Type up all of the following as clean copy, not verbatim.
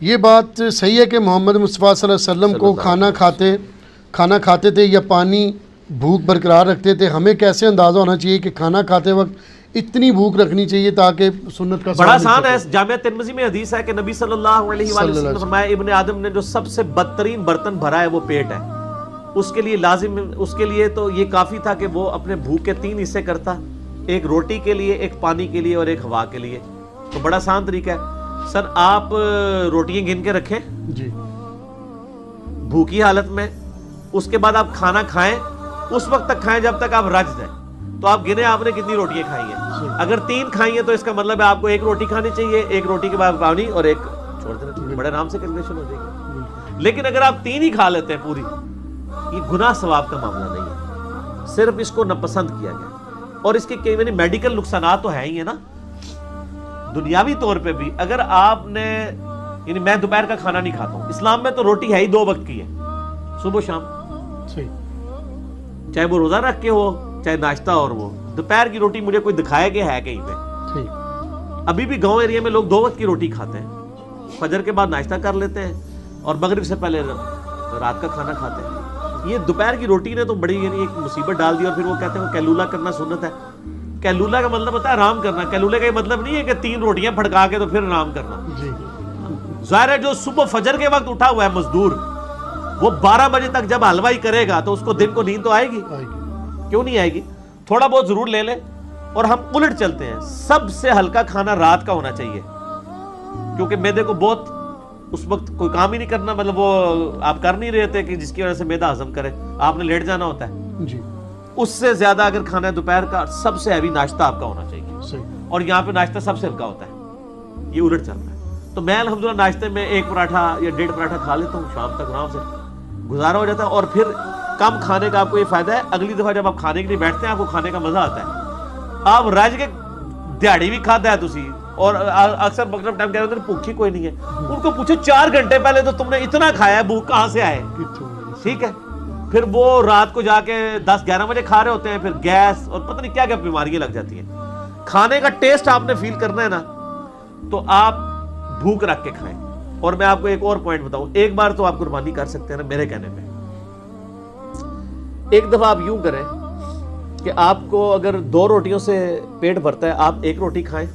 یہ بات صحیح ہے کہ محمد مصطفیٰ صلی اللہ علیہ وسلم کو کھانا کھاتے تھے یا پانی بھوک برقرار رکھتے تھے. ہمیں کیسے اندازہ ہونا چاہیے کہ کھانا کھاتے وقت اتنی بھوک رکھنی چاہیے تاکہ سنت کا بڑا آسان ہے. جامعہ ترمذی میں حدیث ہے کہ نبی صلی اللہ علیہ وآلہ وسلم نے فرمایا ابن آدم نے جو سب سے بدترین برتن بھرا ہے وہ پیٹ ہے. اس کے لیے لازم، اس کے لیے تو یہ کافی تھا کہ وہ اپنے بھوک کے 3 حصے کرتا، ایک روٹی کے لیے، ایک پانی کے لیے اور ایک ہوا کے لیے. تو بڑا آسان طریقہ ہے. سر آپ روٹیاں گن کے رکھیں جی بھوکی حالت میں، اس کے بعد آپ کھانا کھائیں، اس وقت تک کھائیں جب تک آپ رج دیں. تو آپ گنے آپ نے کتنی روٹیاں کھائی ہیں. اگر 3 کھائی ہیں تو اس کا مطلب ہے آپ کو 1 روٹی کھانی چاہیے، 1 روٹی کے بعد پانی اور 1 چھوڑ دینا چاہیے. بڑے آرام سے کیلکولیشن ہو جائے گی. لیکن اگر آپ 3 ہی کھا لیتے ہیں پوری، یہ گناہ ثواب کا معاملہ نہیں ہے، صرف اس کو ناپسند کیا گیا. اور اس کے کئی میڈیکل نقصانات تو ہیں ہی ہے نا دنیاوی طور پہ بھی. اگر آپ نے، یعنی میں دوپہر کا کھانا نہیں کھاتا ہوں، اسلام میں تو روٹی ہے ہی 2 وقت کی ہے، صبح و شام، صحیح، چاہے وہ روزہ رکھ کے ہو چاہے ناشتہ. اور وہ دوپہر کی روٹی مجھے کوئی دکھائے کہ ہے کہیں پہ. ابھی بھی گاؤں ایریا میں لوگ 2 وقت کی روٹی کھاتے ہیں، فجر کے بعد ناشتہ کر لیتے ہیں اور مغرب سے پہلے رات کا کھانا کھاتے ہیں. یہ دوپہر کی روٹی نے تو بڑی یعنی ایک مصیبت ڈال دی. اور پھر وہ کہتے ہیں کیلولا کرنا سنت ہے. کیلولا کا مطلب ہوتا ہے آرام کرنا. کیلولے کا یہ مطلب نہیں ہے کہ 3 روٹیاں پھڑکا کے تو پھر آرام کرنا. ظاہر ہے جو صبح فجر کے وقت اٹھا ہوا ہے مزدور، وہ 12 بجے تک جب حلوائی کرے گا تو اس کو دن کو نیند تو آئے گی؟ کیوں نہیں آئے گی؟ تھوڑا بہت ضرور لے لے. اور ہم الٹ چلتے ہیں، سب سے ہلکا کھانا رات کا ہونا چاہیے، کیونکہ معدے کو بہت اس وقت کوئی کام ہی نہیں کرنا، مطلب وہ آپ کر نہیں رہے تھے کہ جس کی وجہ سے معدہ ہضم کرے، آپ نے لیٹ جانا ہوتا ہے جی. اس سے زیادہ اگر کھانا ہے دوپہر کا، سب سے ہیوی ناشتہ آپ کا ہونا چاہیے. صحیح. اور یہاں پہ ناشتہ سب سے ہلکا ہوتا ہے. یہ الٹ چل رہا ہے. تو میں الحمدللہ ناشتے میں 1 پراٹھا یا 1.5 پراٹھا کھا لیتا ہوں، شام تک آرام سے گزارا ہو جاتا ہے. اور پھر کم کھانے کا آپ کو یہ فائدہ ہے، اگلی دفعہ جب آپ کھانے کے لیے بیٹھتے ہیں آپ کو کھانے کا مزہ آتا ہے. آپ رج کے دیہڑی بھی کھاتا ہے تسی، اور اکثر مغرب ٹائم کہہ رہے ہیں بھوک ہی کوئی نہیں ہے. ان کو پوچھو 4 گھنٹے پہلے تو تم نے اتنا کھایا ہے، بھوک کہاں سے آئے؟ ٹھیک ہے. پھر وہ رات کو جا کے 10-11 بجے کھا رہے ہوتے ہیں، پھر گیس اور پتہ نہیں کیا کیا بیماریاں لگ جاتی ہیں. کھانے کا ٹیسٹ آپ نے فیل کرنا ہے نا، تو آپ بھوک رکھ کے کھائیں. اور میں آپ کو ایک اور پوائنٹ بتاؤں، ایک بار تو آپ قربانی کر سکتے ہیں نا میرے کہنے پہ. ایک دفعہ آپ یوں کریں کہ آپ کو اگر 2 روٹیوں سے پیٹ بھرتا ہے، آپ 1 روٹی کھائیں،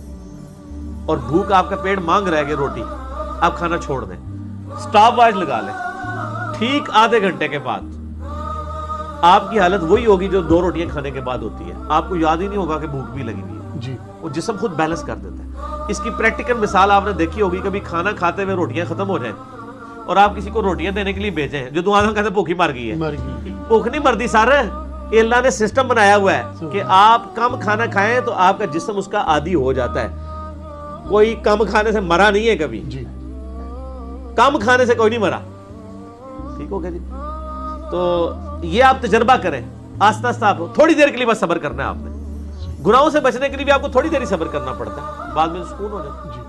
اور بھوک آپ کا پیٹ مانگ رہا ہے کہ روٹی، آپ کھانا چھوڑ دیں، سٹاپ واچ لگا لیں. ٹھیک آدھے گھنٹے کے بعد آپ کی حالت وہی ہوگی جو 2 روٹیاں کھانے کے بعد ہوتی ہے. آپ کو یاد ہی نہیں ہوگا کہ بھوک بھی لگی ہوئی ہے جی. وہ جسم خود بیلنس کر دیتا ہے. اس کی پریکٹیکل مثال آپ نے دیکھی ہوگی، کبھی کھانا کھاتے ہوئے روٹیاں ختم ہو جائیں اور آپ کسی کو روٹیاں دینے کے لیے بھیجیں، جو دعا کہتے ہیں بھوکی مر گئی ہے. بھوک نہیں مرتی سر، یہ اللہ نے سسٹم بنایا ہوا ہے کہ آپ کم کھانا کھائیں تو آپ کا جسم اس کا عادی ہو جاتا ہے. کوئی کم کھانے سے مرا نہیں ہے کبھی، کم کھانے سے کوئی نہیں مرا. ٹھیک ہو گیا جی. تو یہ آپ تجربہ کریں، آہستہ آہستہ. آپ تھوڑی دیر کے لیے بس صبر کرنا ہے. آپ نے گناہوں سے بچنے کے لیے بھی آپ کو تھوڑی دیر ہی صبر کرنا پڑتا ہے، بعد میں سکون ہو جاتا ہے.